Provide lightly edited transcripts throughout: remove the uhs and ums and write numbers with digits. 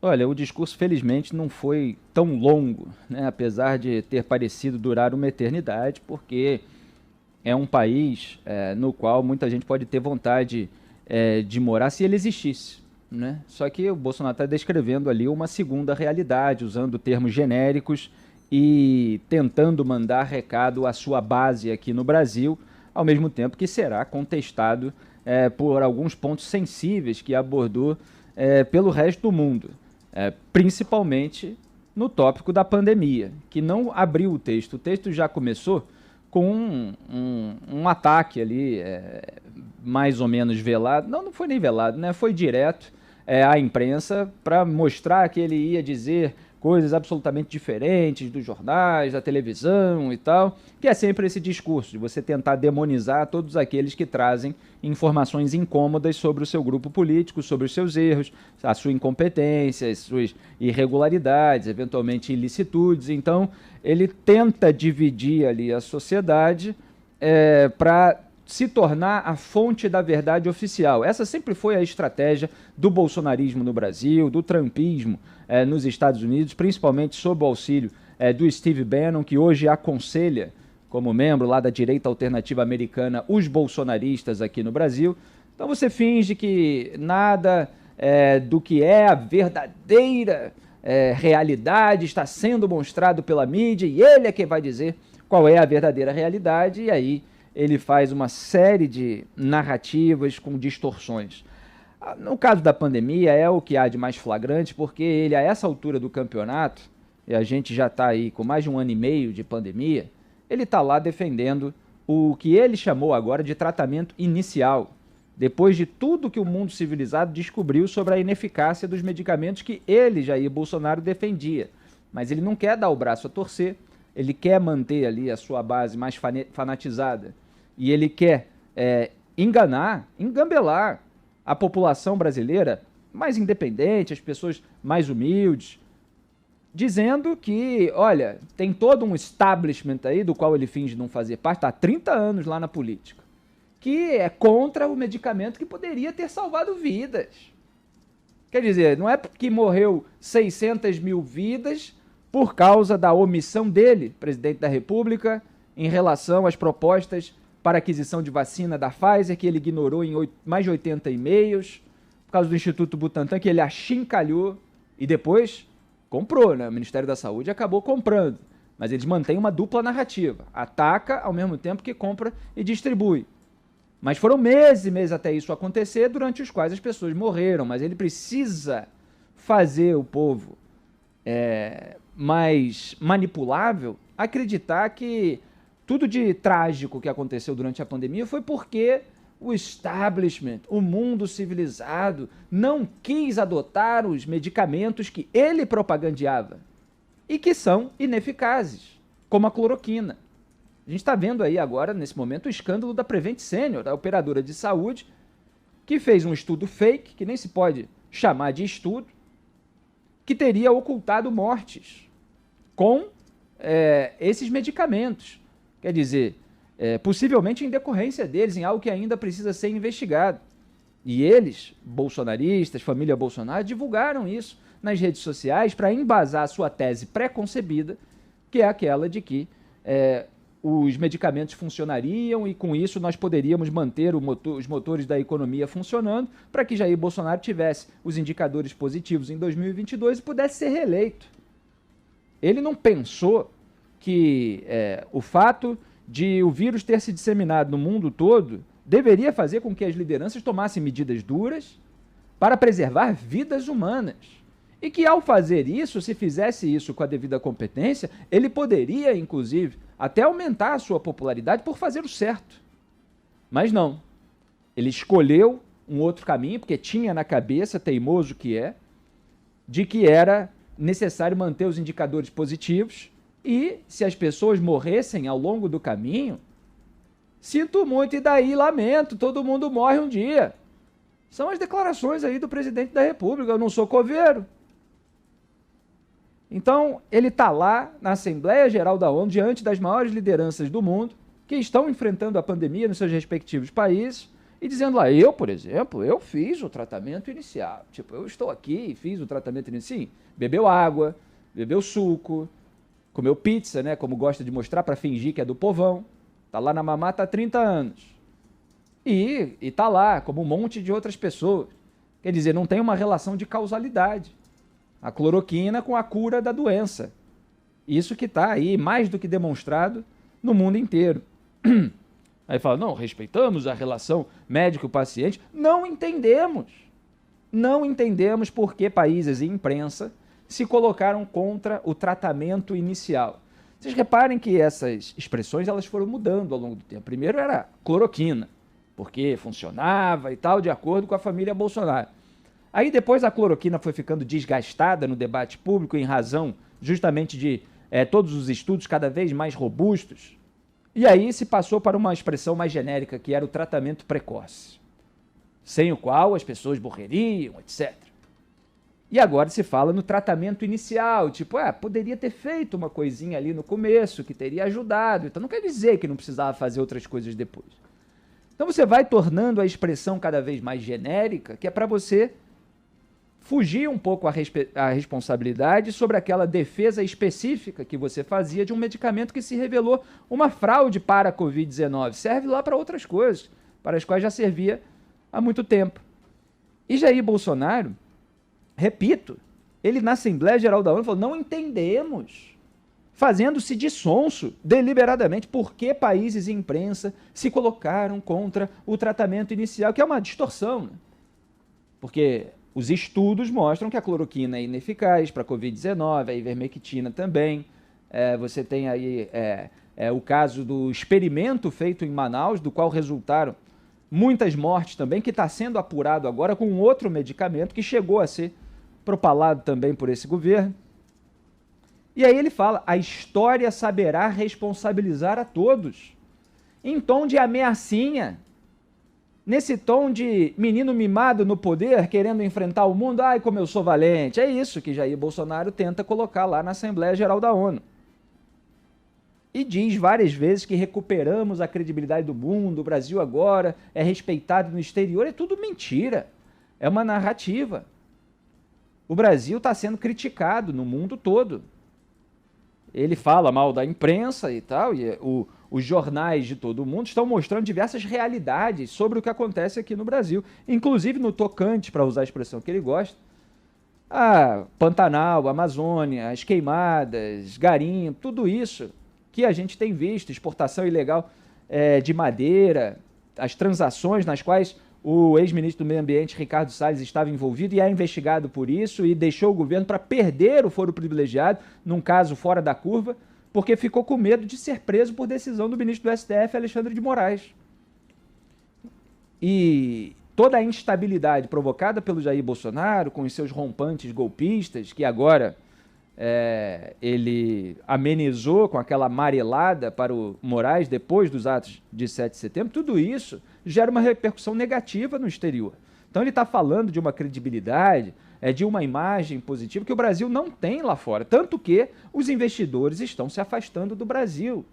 Olha, o discurso felizmente não foi tão longo, né? Apesar de ter parecido durar uma eternidade, porque é um país no qual muita gente pode ter vontade de morar se ele existisse, né? Só que o Bolsonaro está descrevendo ali uma segunda realidade, usando termos genéricos e tentando mandar recado à sua base aqui no Brasil, ao mesmo tempo que será contestado por alguns pontos sensíveis que abordou pelo resto do mundo, principalmente no tópico da pandemia, que não abriu o texto. O texto já começou com um ataque ali, mais ou menos velado. Não, não foi nem velado, né? Foi direto à imprensa para mostrar que ele ia dizer coisas absolutamente diferentes dos jornais, da televisão e tal, que é sempre esse discurso de você tentar demonizar todos aqueles que trazem informações incômodas sobre o seu grupo político, sobre os seus erros, a sua incompetência, as suas irregularidades, eventualmente ilicitudes. Então, ele tenta dividir ali a sociedade para se tornar a fonte da verdade oficial. Essa sempre foi a estratégia do bolsonarismo no Brasil, do trumpismo nos Estados Unidos, principalmente sob o auxílio do Steve Bannon, que hoje aconselha, como membro lá da direita alternativa americana, os bolsonaristas aqui no Brasil. Então você finge que nada do que é a verdadeira realidade está sendo mostrado pela mídia, e ele é quem vai dizer qual é a verdadeira realidade, e aí ele faz uma série de narrativas com distorções. No caso da pandemia, é o que há de mais flagrante, porque ele, a essa altura do campeonato, e a gente já está aí com mais de 1 ano e meio de pandemia, ele está lá defendendo o que ele chamou agora de tratamento inicial, depois de tudo que o mundo civilizado descobriu sobre a ineficácia dos medicamentos que ele, Jair Bolsonaro, defendia. Mas ele não quer dar o braço a torcer, ele quer manter ali a sua base mais fanatizada, e ele quer enganar, engambelar a população brasileira mais independente, as pessoas mais humildes, dizendo que, olha, tem todo um establishment aí do qual ele finge não fazer parte, está há 30 anos lá na política, que é contra o medicamento que poderia ter salvado vidas. Quer dizer, não é porque morreu 600 mil vidas por causa da omissão dele, presidente da República, em relação às propostas para aquisição de vacina da Pfizer, que ele ignorou em mais de 80 e-mails, por causa do Instituto Butantan, que ele achincalhou e depois comprou, né? O Ministério da Saúde acabou comprando, mas eles mantêm uma dupla narrativa, ataca ao mesmo tempo que compra e distribui. Mas foram meses e meses até isso acontecer, durante os quais as pessoas morreram, mas ele precisa fazer o povo mais manipulável acreditar que tudo de trágico que aconteceu durante a pandemia foi porque o establishment, o mundo civilizado, não quis adotar os medicamentos que ele propagandeava e que são ineficazes, como a cloroquina. A gente está vendo aí agora, nesse momento, o escândalo da Prevent Senior, a operadora de saúde, que fez um estudo fake, que nem se pode chamar de estudo, que teria ocultado mortes com esses medicamentos. Quer dizer, possivelmente em decorrência deles, em algo que ainda precisa ser investigado. E eles, bolsonaristas, família Bolsonaro, divulgaram isso nas redes sociais para embasar a sua tese pré-concebida, que é aquela de que os medicamentos funcionariam e com isso nós poderíamos manter os motores da economia funcionando para que Jair Bolsonaro tivesse os indicadores positivos em 2022 e pudesse ser reeleito. Ele não pensou que o fato de o vírus ter se disseminado no mundo todo deveria fazer com que as lideranças tomassem medidas duras para preservar vidas humanas. E que ao fazer isso, se fizesse isso com a devida competência, ele poderia, inclusive, até aumentar a sua popularidade por fazer o certo. Mas não. Ele escolheu um outro caminho, porque tinha na cabeça, teimoso que é, de que era necessário manter os indicadores positivos e, se as pessoas morressem ao longo do caminho, sinto muito e daí lamento, todo mundo morre um dia. São as declarações aí do presidente da República, eu não sou coveiro. Então, ele está lá na Assembleia Geral da ONU, diante das maiores lideranças do mundo, que estão enfrentando a pandemia nos seus respectivos países, e dizendo lá, eu, por exemplo, eu fiz o tratamento inicial. Tipo, eu estou aqui e fiz o tratamento inicial. Sim, bebeu água, bebeu suco, comeu pizza, né? Como gosta de mostrar para fingir que é do povão. Tá lá na mamata há 30 anos. E tá lá, como um monte de outras pessoas. Quer dizer, não tem uma relação de causalidade. A cloroquina com a cura da doença. Isso que está aí mais do que demonstrado no mundo inteiro. Aí fala, não, respeitamos a relação médico-paciente. Não entendemos. Não entendemos por que países e imprensa se colocaram contra o tratamento inicial. Vocês reparem que essas expressões elas foram mudando ao longo do tempo. Primeiro era cloroquina, porque funcionava e tal, de acordo com a família Bolsonaro. Aí depois a cloroquina foi ficando desgastada no debate público em razão justamente de todos os estudos cada vez mais robustos. E aí se passou para uma expressão mais genérica, que era o tratamento precoce, sem o qual as pessoas morreriam, etc. E agora se fala no tratamento inicial, tipo, poderia ter feito uma coisinha ali no começo, que teria ajudado. Então não quer dizer que não precisava fazer outras coisas depois. Então você vai tornando a expressão cada vez mais genérica, que é para você fugir um pouco a responsabilidade sobre aquela defesa específica que você fazia de um medicamento que se revelou uma fraude para a Covid-19. Serve lá para outras coisas, para as quais já servia há muito tempo. E Jair Bolsonaro, repito, ele na Assembleia Geral da ONU falou, não entendemos, fazendo-se de sonso, deliberadamente, por que países e imprensa se colocaram contra o tratamento inicial, que é uma distorção, né? Porque os estudos mostram que a cloroquina é ineficaz para a Covid-19, a ivermectina também. Você tem aí o caso do experimento feito em Manaus, do qual resultaram muitas mortes também, que está sendo apurado agora com outro medicamento que chegou a ser propalado também por esse governo. E aí ele fala, a história saberá responsabilizar a todos, em tom de ameaçinha, nesse tom de menino mimado no poder, querendo enfrentar o mundo, ai, como eu sou valente. É isso que Jair Bolsonaro tenta colocar lá na Assembleia Geral da ONU. E diz várias vezes que recuperamos a credibilidade do mundo, o Brasil agora é respeitado no exterior. É tudo mentira, é uma narrativa. O Brasil está sendo criticado no mundo todo. Ele fala mal da imprensa e tal, e os jornais de todo o mundo estão mostrando diversas realidades sobre o que acontece aqui no Brasil, inclusive no tocante, para usar a expressão que ele gosta, a Pantanal, a Amazônia, as queimadas, garimpo, tudo isso que a gente tem visto, exportação ilegal de madeira, as transações nas quais o ex-ministro do Meio Ambiente, Ricardo Salles, estava envolvido e é investigado por isso e deixou o governo para perder o foro privilegiado, num caso fora da curva, porque ficou com medo de ser preso por decisão do ministro do STF, Alexandre de Moraes. E toda a instabilidade provocada pelo Jair Bolsonaro, com os seus rompantes golpistas, que agora ele amenizou com aquela amarelada para o Moraes depois dos atos de 7 de setembro, tudo isso gera uma repercussão negativa no exterior. Então ele está falando de uma credibilidade, de uma imagem positiva que o Brasil não tem lá fora, tanto que os investidores estão se afastando do Brasil.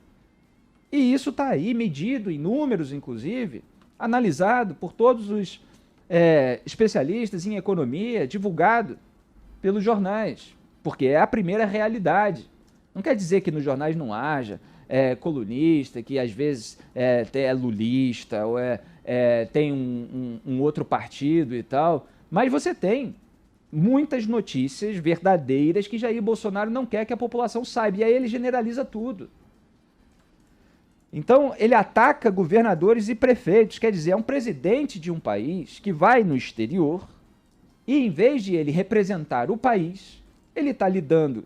E isso está aí medido em números, inclusive, analisado por todos os especialistas em economia, divulgado pelos jornais, porque é a primeira realidade. Não quer dizer que nos jornais não haja colunista, que às vezes é lulista, ou tem um outro partido e tal, mas você tem muitas notícias verdadeiras que Jair Bolsonaro não quer que a população saiba, e aí ele generaliza tudo. Então, ele ataca governadores e prefeitos, quer dizer, é um presidente de um país que vai no exterior e, em vez de ele representar o país, ele está lidando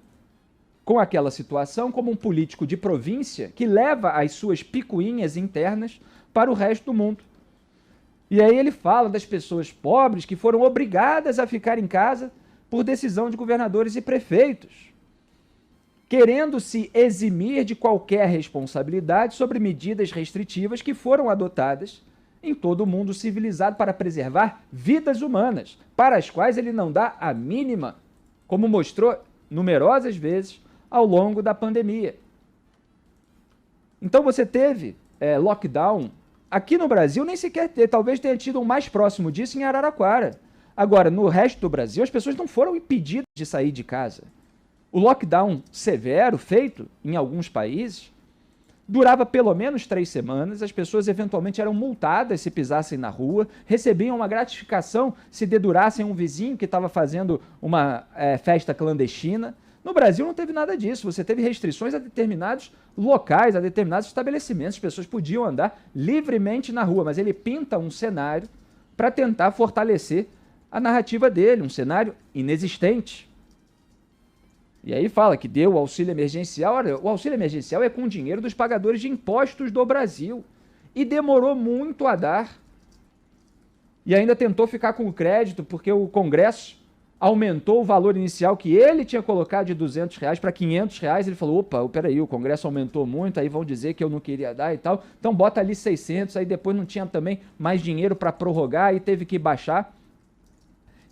com aquela situação como um político de província que leva as suas picuinhas internas para o resto do mundo. E aí ele fala das pessoas pobres que foram obrigadas a ficar em casa por decisão de governadores e prefeitos, querendo se eximir de qualquer responsabilidade sobre medidas restritivas que foram adotadas em todo o mundo civilizado para preservar vidas humanas, para as quais ele não dá a mínima, como mostrou numerosas vezes ao longo da pandemia. Então você teve lockdown Aqui no Brasil nem sequer talvez tenha tido um mais próximo disso em Araraquara. Agora, no resto do Brasil, as pessoas não foram impedidas de sair de casa. O lockdown severo feito em alguns países durava pelo menos 3 semanas, as pessoas eventualmente eram multadas se pisassem na rua, recebiam uma gratificação se dedurassem um vizinho que estava fazendo uma festa clandestina. No Brasil não teve nada disso, você teve restrições a determinados locais, a determinados estabelecimentos, as pessoas podiam andar livremente na rua, mas ele pinta um cenário para tentar fortalecer a narrativa dele, um cenário inexistente. E aí fala que deu o auxílio emergencial. Olha, o auxílio emergencial é com dinheiro dos pagadores de impostos do Brasil. E demorou muito a dar. E ainda tentou ficar com o crédito, porque o Congresso aumentou o valor inicial que ele tinha colocado de R$200 para R$500. Ele falou, opa, peraí, o Congresso aumentou muito, aí vão dizer que eu não queria dar e tal. Então bota ali 600, aí depois não tinha também mais dinheiro para prorrogar e teve que baixar.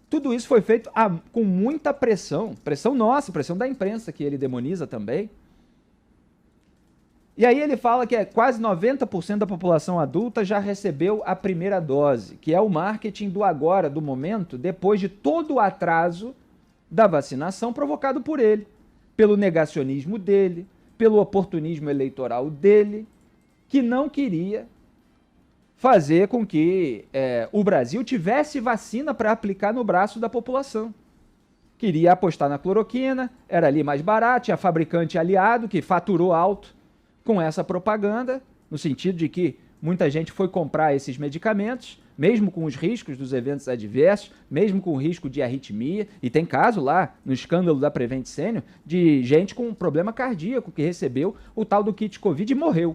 Tudo isso foi feito com muita pressão, pressão nossa, pressão da imprensa, que ele demoniza também. E aí ele fala que quase 90% da população adulta já recebeu a primeira dose, que é o marketing do agora, do momento, depois de todo o atraso da vacinação provocado por ele, pelo negacionismo dele, pelo oportunismo eleitoral dele, que não queria fazer com que o Brasil tivesse vacina para aplicar no braço da população. Queria apostar na cloroquina, era ali mais barato, tinha fabricante aliado que faturou alto com essa propaganda, no sentido de que muita gente foi comprar esses medicamentos, mesmo com os riscos dos eventos adversos, mesmo com o risco de arritmia, e tem caso lá, no escândalo da Prevent Senior, de gente com problema cardíaco que recebeu o tal do kit Covid e morreu.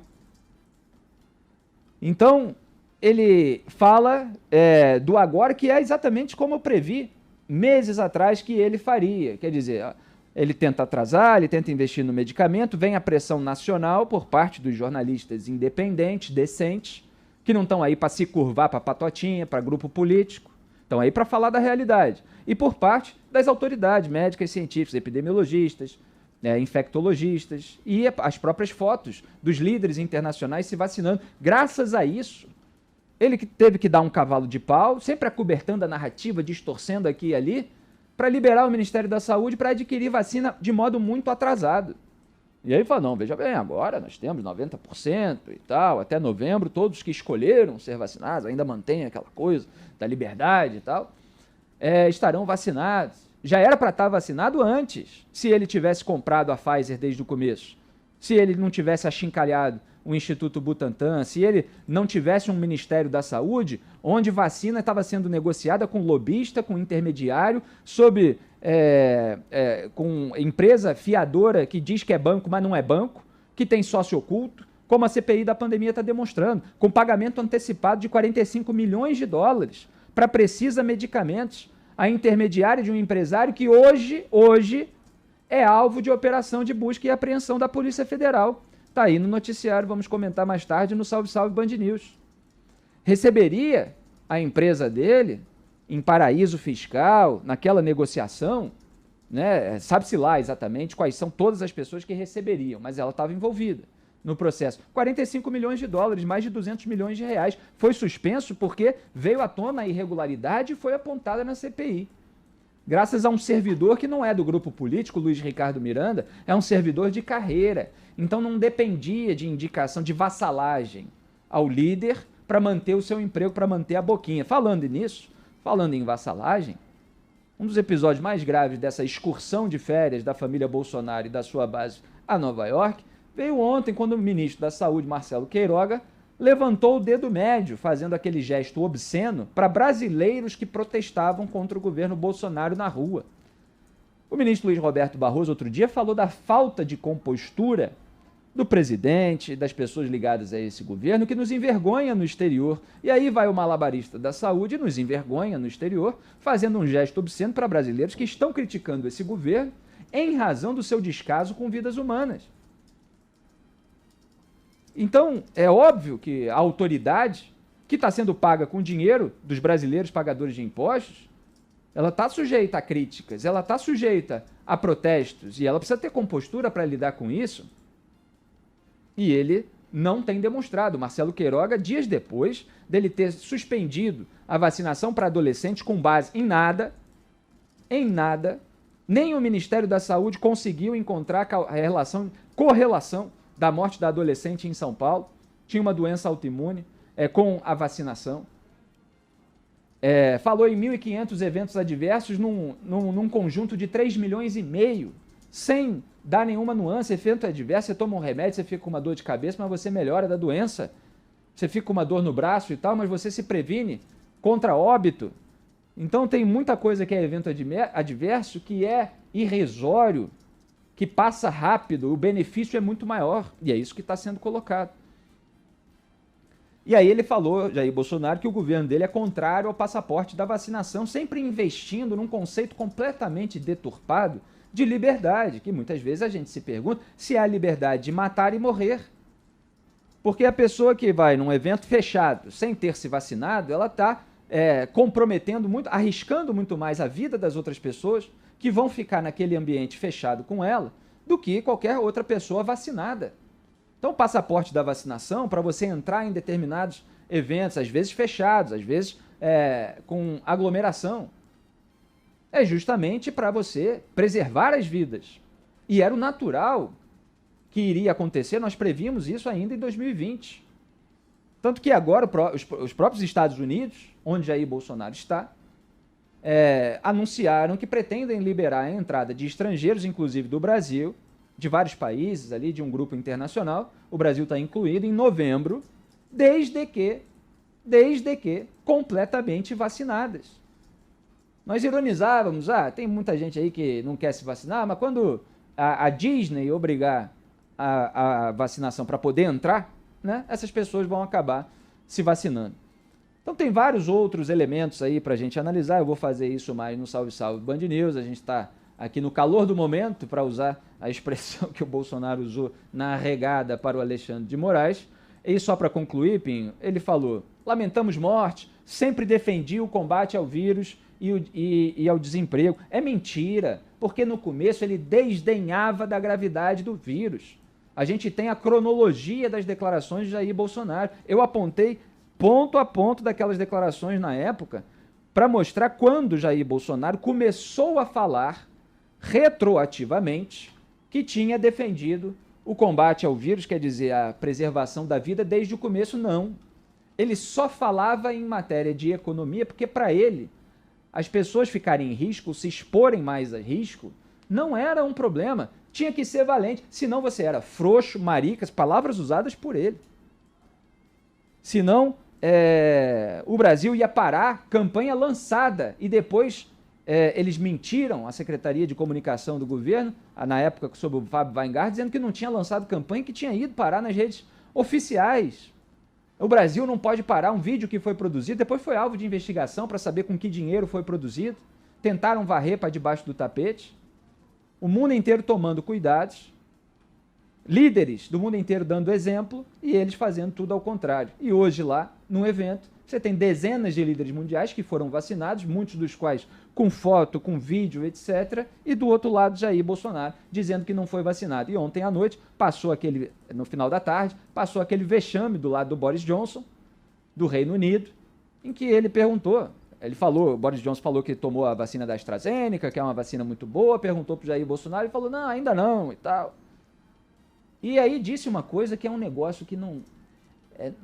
Então, ele fala do agora, que é exatamente como eu previ meses atrás que ele faria. Quer dizer, ele tenta atrasar, ele tenta investir no medicamento, vem a pressão nacional por parte dos jornalistas independentes, decentes, que não estão aí para se curvar para patotinha, para grupo político, estão aí para falar da realidade. E por parte das autoridades médicas, científicas, epidemiologistas, infectologistas e as próprias fotos dos líderes internacionais se vacinando. Graças a isso, ele que teve que dar um cavalo de pau, sempre acobertando a narrativa, distorcendo aqui e ali, para liberar o Ministério da Saúde para adquirir vacina de modo muito atrasado. E aí fala, não, veja bem, agora nós temos 90% e tal, até novembro, todos que escolheram ser vacinados, ainda mantém aquela coisa da liberdade e tal, estarão vacinados. Já era para estar vacinado antes, se ele tivesse comprado a Pfizer desde o começo, se ele não tivesse achincalhado o Instituto Butantan, se ele não tivesse um Ministério da Saúde, onde vacina estava sendo negociada com lobista, com intermediário, com empresa fiadora que diz que é banco, mas não é banco, que tem sócio oculto, como a CPI da pandemia está demonstrando, com pagamento antecipado de 45 milhões de dólares para Precisa Medicamentos, a intermediária de um empresário que hoje é alvo de operação de busca e apreensão da Polícia Federal. Está aí no noticiário, vamos comentar mais tarde no Salve Salve Band News. Receberia a empresa dele em paraíso fiscal, naquela negociação, né? Sabe-se lá exatamente quais são todas as pessoas que receberiam, mas ela estava envolvida no processo. 45 milhões de dólares, mais de 200 milhões de reais. Foi suspenso porque veio à tona a irregularidade e foi apontada na CPI. Graças a um servidor que não é do grupo político, Luiz Ricardo Miranda, é um servidor de carreira. Então não dependia de indicação, de vassalagem ao líder para manter o seu emprego, para manter a boquinha. Falando nisso, falando em vassalagem, um dos episódios mais graves dessa excursão de férias da família Bolsonaro e da sua base a Nova York veio ontem, quando o ministro da Saúde, Marcelo Queiroga, levantou o dedo médio, fazendo aquele gesto obsceno para brasileiros que protestavam contra o governo Bolsonaro na rua. O ministro Luiz Roberto Barroso, outro dia, falou da falta de compostura do presidente, das pessoas ligadas a esse governo, que nos envergonha no exterior. E aí vai o malabarista da saúde e nos envergonha no exterior, fazendo um gesto obsceno para brasileiros que estão criticando esse governo em razão do seu descaso com vidas humanas. Então, é óbvio que a autoridade, que está sendo paga com dinheiro dos brasileiros pagadores de impostos, ela está sujeita a críticas, ela está sujeita a protestos, e ela precisa ter compostura para lidar com isso. E ele não tem demonstrado. Marcelo Queiroga, dias depois dele ter suspendido a vacinação para adolescentes com base em nada, nem o Ministério da Saúde conseguiu encontrar a correlação da morte da adolescente em São Paulo, tinha uma doença autoimune, com a vacinação. Falou em 1.500 eventos adversos num conjunto de 3,5 milhões, sem dar nenhuma nuance. Efeito adverso, você toma um remédio, você fica com uma dor de cabeça, mas você melhora da doença. Você fica com uma dor no braço e tal, mas você se previne contra óbito. Então tem muita coisa que é evento adverso que é irrisório, que passa rápido, o benefício é muito maior, e é isso que está sendo colocado. E aí ele falou, Jair Bolsonaro, que o governo dele é contrário ao passaporte da vacinação, sempre investindo num conceito completamente deturpado de liberdade, que muitas vezes a gente se pergunta se é a liberdade de matar e morrer. Porque a pessoa que vai num evento fechado sem ter se vacinado, ela está comprometendo muito, arriscando muito mais a vida das outras pessoas que vão ficar naquele ambiente fechado com ela do que qualquer outra pessoa vacinada. Então, o passaporte da vacinação, para você entrar em determinados eventos, às vezes fechados, às vezes com aglomeração, é justamente para você preservar as vidas. E era o natural que iria acontecer, nós previmos isso ainda em 2020. Tanto que agora os próprios Estados Unidos, onde Jair Bolsonaro está, anunciaram que pretendem liberar a entrada de estrangeiros, inclusive do Brasil, de vários países ali, de um grupo internacional. O Brasil está incluído em novembro, desde que completamente vacinadas. Nós ironizávamos, tem muita gente aí que não quer se vacinar, mas quando a Disney obrigar a vacinação para poder entrar, né, essas pessoas vão acabar se vacinando. Então tem vários outros elementos aí para a gente analisar, eu vou fazer isso mais no Salve Salve Band News, a gente está aqui no calor do momento, para usar a expressão que o Bolsonaro usou na arregada para o Alexandre de Moraes. E só para concluir, Pinho, ele falou: lamentamos morte, sempre defendi o combate ao vírus e ao desemprego. É mentira, porque no começo ele desdenhava da gravidade do vírus. A gente tem a cronologia das declarações de Jair Bolsonaro. Eu apontei ponto a ponto daquelas declarações na época para mostrar quando Jair Bolsonaro começou a falar retroativamente que tinha defendido o combate ao vírus, quer dizer, a preservação da vida desde o começo. Não. Ele só falava em matéria de economia porque, para ele, as pessoas ficarem em risco, se exporem mais a risco, não era um problema. Tinha que ser valente, senão você era frouxo, maricas, palavras usadas por ele. Senão, o Brasil ia parar, campanha lançada, e depois eles mentiram, a Secretaria de Comunicação do governo, na época sob o Fábio Weingarten, dizendo que não tinha lançado campanha, que tinha ido parar nas redes oficiais. O Brasil não pode parar um vídeo que foi produzido, depois foi alvo de investigação para saber com que dinheiro foi produzido, tentaram varrer para debaixo do tapete. O mundo inteiro tomando cuidados, líderes do mundo inteiro dando exemplo e eles fazendo tudo ao contrário. E hoje lá, num evento, você tem dezenas de líderes mundiais que foram vacinados, muitos dos quais com foto, com vídeo, etc. E do outro lado, Jair Bolsonaro, dizendo que não foi vacinado. E ontem à noite, no final da tarde, passou aquele vexame do lado do Boris Johnson, do Reino Unido, em que ele perguntou, o Boris Johnson falou que tomou a vacina da AstraZeneca, que é uma vacina muito boa, perguntou para o Jair Bolsonaro e falou, não, ainda não, e tal. E aí disse uma coisa que é um negócio que não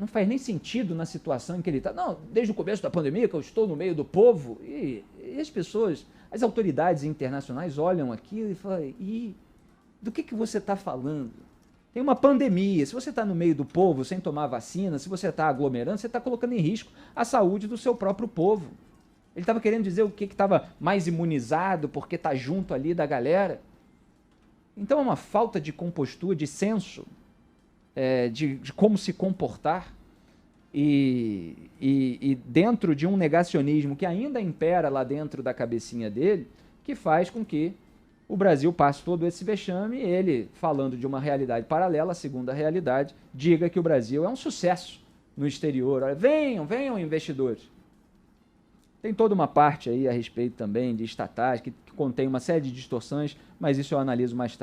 faz nem sentido na situação em que ele está. Não, desde o começo da pandemia que eu estou no meio do povo, e as pessoas, as autoridades internacionais olham aquilo e falam, e do que você está falando? Tem uma pandemia, se você está no meio do povo sem tomar vacina, se você está aglomerando, você está colocando em risco a saúde do seu próprio povo. Ele estava querendo dizer o que estava mais imunizado porque está junto ali da galera. Então é uma falta de compostura, de senso, de como se comportar e dentro de um negacionismo que ainda impera lá dentro da cabecinha dele, que faz com que o Brasil passe todo esse vexame e ele, falando de uma realidade paralela, a segunda realidade, diga que o Brasil é um sucesso no exterior. Olha, venham investidores. Tem toda uma parte aí a respeito também de estatais que contém uma série de distorções, mas isso eu analiso mais tarde.